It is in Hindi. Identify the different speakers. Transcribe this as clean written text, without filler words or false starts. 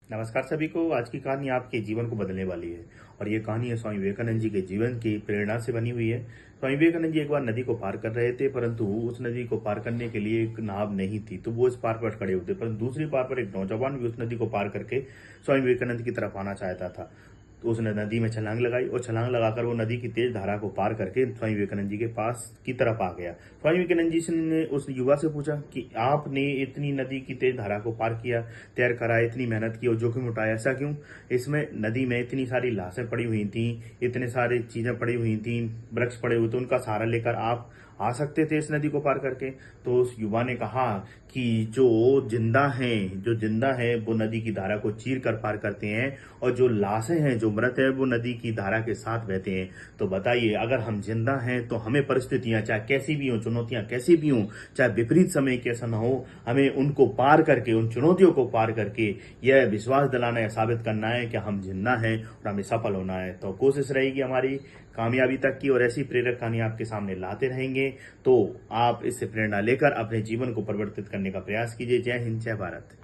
Speaker 1: नमस्कार सभी को। आज की कहानी आपके जीवन को बदलने वाली है और ये कहानी है स्वामी विवेकानंद जी के जीवन की प्रेरणा से बनी हुई है। स्वामी विवेकानंद जी एक बार नदी को पार कर रहे थे, परंतु उस नदी को पार करने के लिए एक नाव नहीं थी, तो वो इस पार पर खड़े होते, परंतु दूसरी पार पर एक नौजवान भी उस नदी को पार करके स्वामी विवेकानंद की तरफ आना चाहता था। तो उसने नदी में छलांग लगाई और छलांग लगाकर वो नदी की तेज धारा को पार करके स्वामी विवेकानंद जी के पास की तरफ आ गया। स्वामी विवेकानंद जी ने उस युवा से पूछा कि आपने इतनी नदी की तेज धारा को पार किया, तैर कर आए, इतनी मेहनत की और जोखिम उठाया, ऐसा क्यों? इसमें नदी में इतनी सारी लाशें पड़ी हुई थी, इतने सारी चीजें पड़ी हुई थी, वृक्ष पड़े हुए थे, उनका सहारा लेकर आप आ सकते थे इस नदी को पार करके। तो उस युवा ने कहा कि जो जिंदा हैं वो नदी की धारा को चीर कर पार करते हैं और जो लाशें हैं, जो मृत है, वो नदी की धारा के साथ बहते हैं। तो बताइए, अगर हम जिंदा हैं तो हमें परिस्थितियां चाहे कैसी भी हों, चुनौतियां कैसी भी हों, चाहे विपरीत समय कैसा ना हो, हमें उनको पार करके, उन चुनौतियों को पार करके यह विश्वास दिलाना है, साबित करना है कि हम जिंदा हैं और हमें सफल होना है। तो कोशिश रहेगी हमारी कामयाबी तक की और ऐसी प्रेरक कहानी आपके सामने लाते रहेंगे। तो आप इससे प्रेरणा लेकर अपने जीवन को परिवर्तित करने का प्रयास कीजिए। जय हिंद, जय भारत।